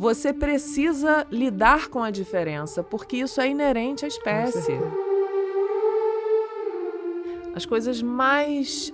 você precisa lidar com a diferença, porque isso é inerente à espécie. As coisas mais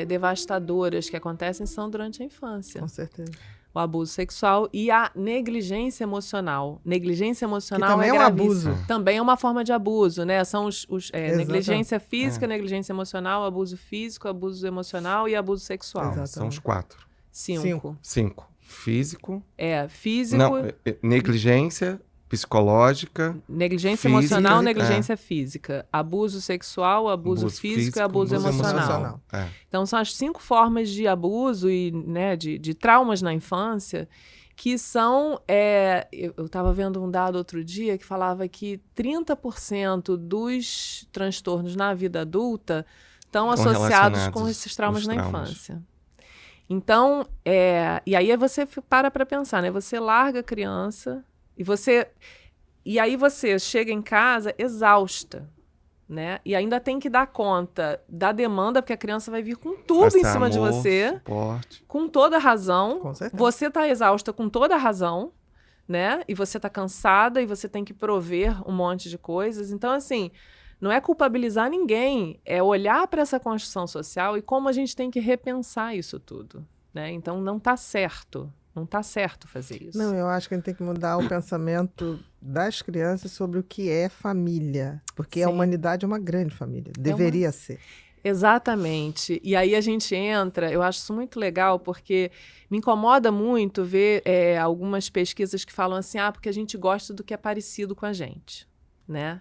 devastadoras que acontecem são durante a infância. Com certeza. O abuso sexual e a negligência emocional. Negligência emocional que também é um gravíssimo. abuso. Também é uma forma de abuso, né? São negligência física, negligência emocional, abuso físico, abuso emocional e abuso sexual. Exatamente. São os 4. 5. 5. Físico. Físico. Não, negligência psicológica. Negligência física, emocional, negligência física. Abuso sexual, abuso físico e abuso emocional. Então, são as 5 formas de abuso e de traumas na infância que são... eu estava vendo um dado outro dia que falava que 30% dos transtornos na vida adulta estão associados com esses traumas na infância. Então, e aí você para pensar, né? Você larga a criança... E aí você chega em casa exausta, né? E ainda tem que dar conta da demanda, porque a criança vai vir com tudo em cima de você. Suporte. Com toda a razão. Com certeza. Você está exausta com toda a razão, né? E você está cansada e você tem que prover um monte de coisas. Então, assim, não é culpabilizar ninguém, é olhar para essa construção social e como a gente tem que repensar isso tudo, né? Então, não está certo. Não está certo fazer isso. Não, eu acho que a gente tem que mudar o pensamento das crianças sobre o que é família. Porque a humanidade é uma grande família. Deveria ser. Exatamente. E aí a gente entra, eu acho isso muito legal, porque me incomoda muito ver algumas pesquisas que falam assim, porque a gente gosta do que é parecido com a gente, né?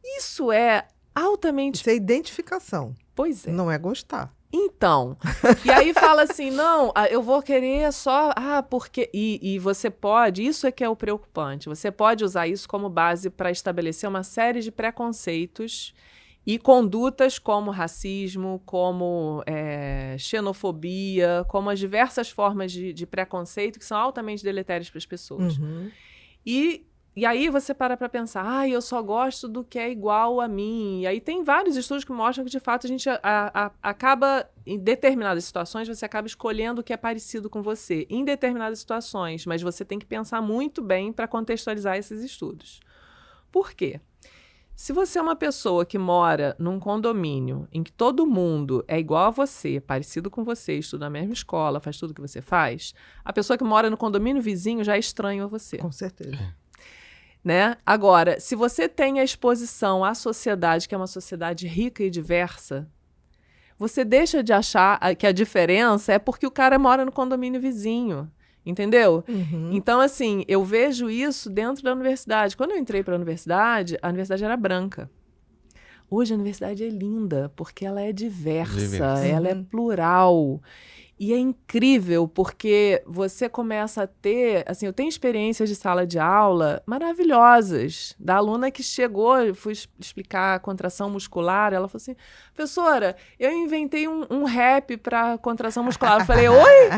Isso é altamente... Isso é identificação. Pois é. Não é gostar. Então, e aí fala assim, não, eu vou querer só, porque... E você pode, isso é que é o preocupante, você pode usar isso como base para estabelecer uma série de preconceitos e condutas como racismo, como xenofobia, como as diversas formas de preconceito que são altamente deletérias para as pessoas. Uhum. E aí você para pensar, eu só gosto do que é igual a mim. E aí tem vários estudos que mostram que, de fato, a gente acaba, em determinadas situações, você acaba escolhendo o que é parecido com você. Em determinadas situações, mas você tem que pensar muito bem para contextualizar esses estudos. Por quê? Se você é uma pessoa que mora num condomínio em que todo mundo é igual a você, parecido com você, estuda na mesma escola, faz tudo o que você faz, a pessoa que mora no condomínio vizinho já é estranho a você. Com certeza. Né? Agora, se você tem a exposição à sociedade, que é uma sociedade rica e diversa, você deixa de achar que a diferença é porque o cara mora no condomínio vizinho, entendeu? Uhum. Então, assim, eu vejo isso dentro da universidade. Quando eu entrei para a universidade era branca. Hoje a universidade é linda, porque ela é diversa. Ela é plural. E é incrível, porque você começa a ter... Assim, eu tenho experiências de sala de aula maravilhosas. Da aluna que chegou, eu fui explicar a contração muscular, ela falou assim, professora, eu inventei um rap para contração muscular. Eu falei, oi?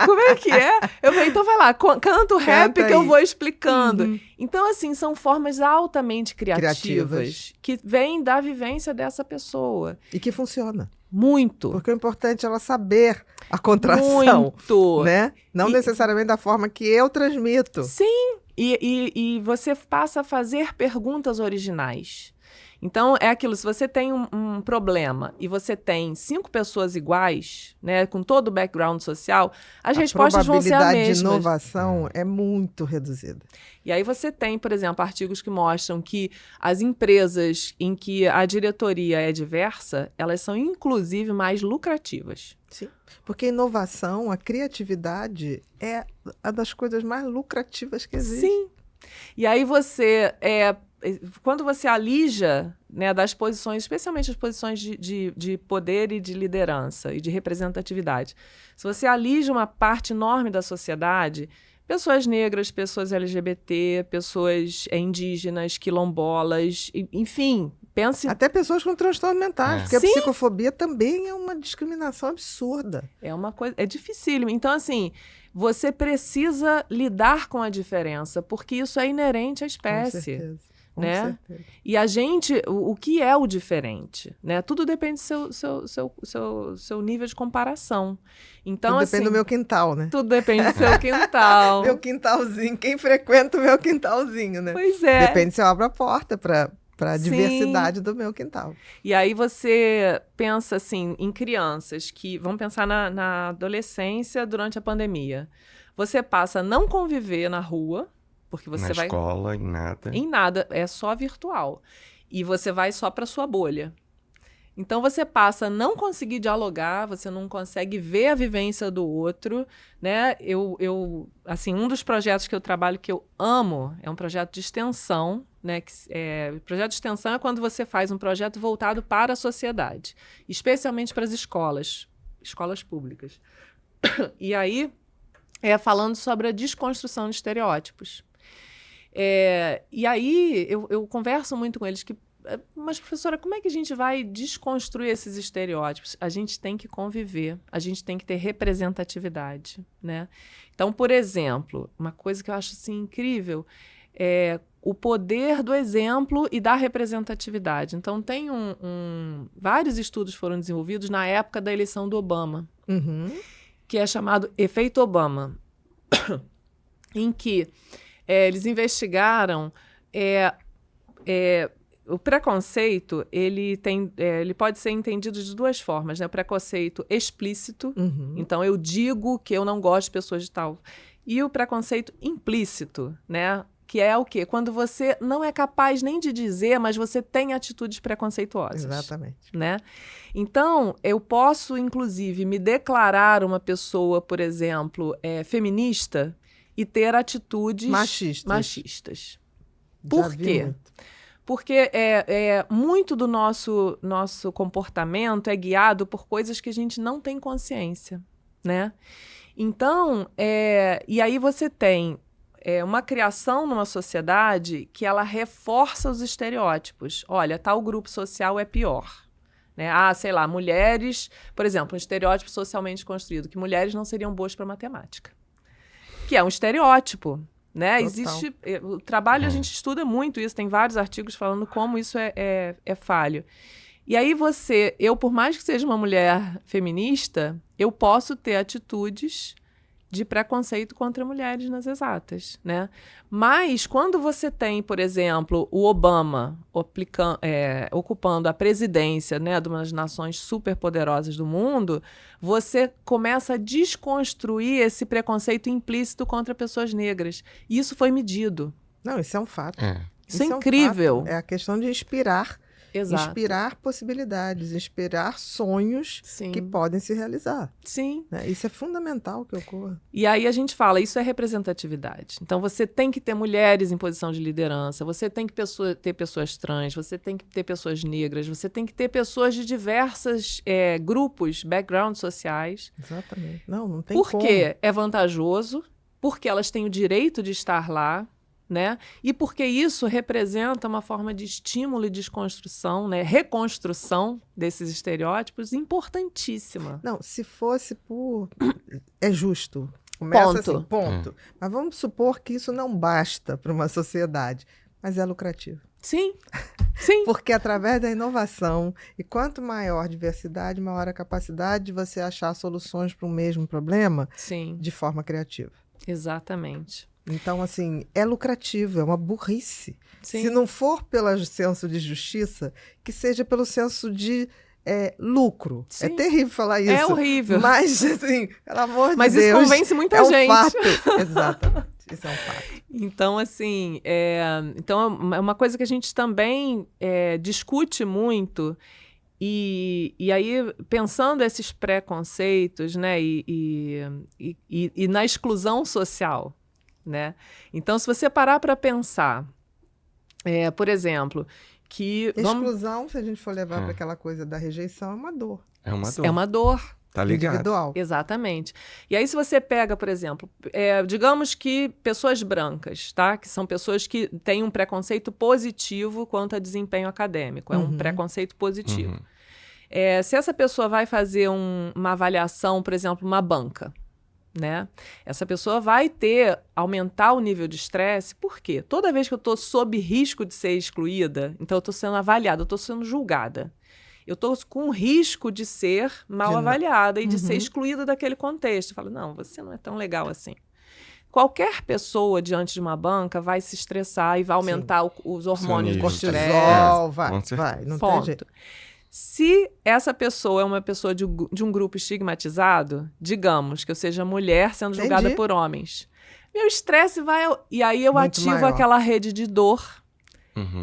Como é que é? Eu falei, então vai lá, canta o rap que eu vou explicando. Uhum. Então, assim, são formas altamente criativas que vêm da vivência dessa pessoa. E que funciona. Muito. Porque o importante é ela saber a contração. Muito. Né? Não necessariamente da forma que eu transmito. Sim. E você passa a fazer perguntas originais. Então, é aquilo, se você tem um problema e você tem 5 pessoas iguais, né, com todo o background social, as respostas vão ser a mesma. A probabilidade de inovação é muito reduzida. E aí você tem, por exemplo, artigos que mostram que as empresas em que a diretoria é diversa, elas são, inclusive, mais lucrativas. Sim, porque a inovação, a criatividade é uma das coisas mais lucrativas que existe. Sim. E aí quando você alija, né, das posições, especialmente as posições de poder e de liderança e de representatividade, se você alija uma parte enorme da sociedade, pessoas negras, pessoas LGBT, pessoas indígenas, quilombolas, enfim, pense... Até pessoas com transtorno mentais, porque Sim. a psicofobia também é uma discriminação absurda. É uma coisa, é dificílimo. Então, assim, você precisa lidar com a diferença, porque isso é inerente à espécie. Com certeza. né? E a gente, o que é o diferente, né? Tudo depende do seu nível de comparação. Então, tudo assim, depende do meu quintal, né? Tudo depende do seu quintal. Meu quintalzinho, quem frequenta o meu quintalzinho, né? Pois é. Depende se eu abro a porta para a diversidade do meu quintal. E aí você pensa assim em crianças que vamos pensar na adolescência durante a pandemia. Você passa a não conviver na rua, porque você vai... Na escola, em nada. Em nada, é só virtual. E você vai só para sua bolha. Então, você passa a não conseguir dialogar, você não consegue ver a vivência do outro, né? Assim, um dos projetos que eu trabalho que eu amo é um projeto de extensão, né? Projeto de extensão é quando você faz um projeto voltado para a sociedade, especialmente para as escolas públicas. E aí, falando sobre a desconstrução de estereótipos. E aí, eu converso muito com eles que, mas, professora, como é que a gente vai desconstruir esses estereótipos? A gente tem que conviver, a gente tem que ter representatividade, né? Então, por exemplo, uma coisa que eu acho assim, incrível é o poder do exemplo e da representatividade. Então, tem vários estudos foram desenvolvidos na época da eleição do Obama, que é chamado Efeito Obama, em que eles investigaram o preconceito, ele pode ser entendido de duas formas, né? O preconceito explícito, então eu digo que eu não gosto de pessoas de tal, e o preconceito implícito, né? Que é o quê? Quando você não é capaz nem de dizer, mas você tem atitudes preconceituosas. Exatamente. Né? Então, eu posso, inclusive, me declarar uma pessoa, por exemplo, feminista e ter atitudes machistas. Por quê? Porque muito do nosso comportamento é guiado por coisas que a gente não tem consciência, né? Então, e aí você tem uma criação numa sociedade que ela reforça os estereótipos. Olha, tal grupo social é pior. Né? Sei lá, mulheres... Por exemplo, um estereótipo socialmente construído, que mulheres não seriam boas para matemática. Que é um estereótipo. Né? Existe... O trabalho, a gente estuda muito isso, tem vários artigos falando como isso é falho. E aí eu, por mais que seja uma mulher feminista, eu posso ter atitudes de preconceito contra mulheres nas exatas, né? Mas quando você tem, por exemplo, o Obama ocupando a presidência, né, de uma das nações superpoderosas do mundo, você começa a desconstruir esse preconceito implícito contra pessoas negras. E isso foi medido. Não, isso é um fato. Isso é incrível. É a questão de inspirar. Exato. Inspirar possibilidades, inspirar sonhos que podem se realizar. Sim. Né? Isso é fundamental que ocorra. E aí a gente fala, isso é representatividade. Então você tem que ter mulheres em posição de liderança, você tem que ter pessoas trans, você tem que ter pessoas negras, você tem que ter pessoas de diversos grupos, backgrounds sociais. Exatamente. Não tem como. Porque é vantajoso, porque elas têm o direito de estar lá, né? E porque isso representa uma forma de estímulo e desconstrução, né? Reconstrução desses estereótipos importantíssima. Não, se fosse por... É justo. Começa assim, ponto. Mas vamos supor que isso não basta para uma sociedade, mas é lucrativo. Sim. Porque através da inovação, e quanto maior a diversidade, maior a capacidade de você achar soluções para o mesmo problema de forma criativa. Exatamente. Então, assim, é lucrativo, é uma burrice. Sim. Se não for pelo senso de justiça, que seja pelo senso de lucro. Sim. É terrível falar isso. É horrível. Mas, assim, pelo amor de Deus. Mas isso convence muita gente. É um fato. Exatamente. Isso é um fato. Então, assim, então é uma coisa que a gente também discute muito. E aí, pensando esses preconceitos, né, e na exclusão social, né? Então, se você parar para pensar, por exemplo, que... Exclusão, se a gente for levar para aquela coisa da rejeição, é uma dor. É uma dor. É uma dor. Tá ligado. Individual. Exatamente. E aí, se você pega, por exemplo, digamos que pessoas brancas, tá? Que são pessoas que têm um preconceito positivo quanto a desempenho acadêmico. É um preconceito positivo. Se essa pessoa vai fazer uma avaliação, por exemplo, uma banca, né? Essa pessoa vai aumentar o nível de estresse, por quê? Toda vez que eu estou sob risco de ser excluída, então eu estou sendo avaliada, eu estou sendo julgada. Eu estou com risco de ser mal avaliada e de ser excluída daquele contexto. Eu falo, não, você não é tão legal assim. Qualquer pessoa diante de uma banca vai se estressar e vai aumentar os hormônios do estresse. Vai, não tem jeito. Se essa pessoa é uma pessoa de um grupo estigmatizado, digamos que eu seja mulher sendo julgada por homens, meu estresse vai... E aí eu ativo aquela rede de dor.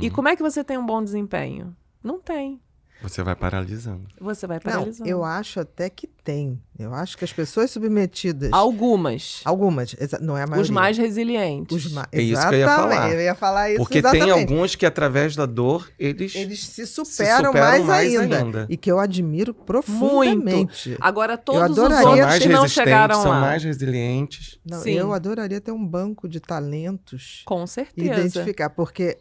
E como é que você tem um bom desempenho? Não tem. Você vai paralisando. Não, eu acho até que tem. Eu acho que as pessoas submetidas... Algumas, não é a maioria. Os mais resilientes. É isso que eu ia falar. Eu ia falar isso. Porque tem alguns que, através da dor, eles se superam mais ainda. E que eu admiro profundamente. Muito. Agora, todos os outros que não chegaram lá. São mais resilientes. Não, eu adoraria ter um banco de talentos. Com certeza. E identificar, porque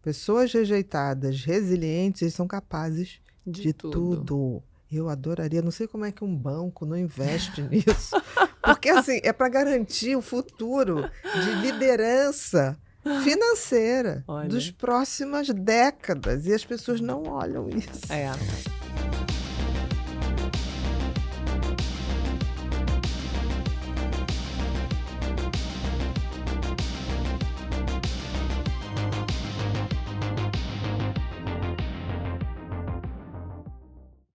pessoas rejeitadas, resilientes, eles são capazes de tudo. Eu adoraria, não sei como é que um banco não investe nisso. Porque, assim, é para garantir o futuro de liderança financeira dos próximas décadas. E as pessoas não olham isso.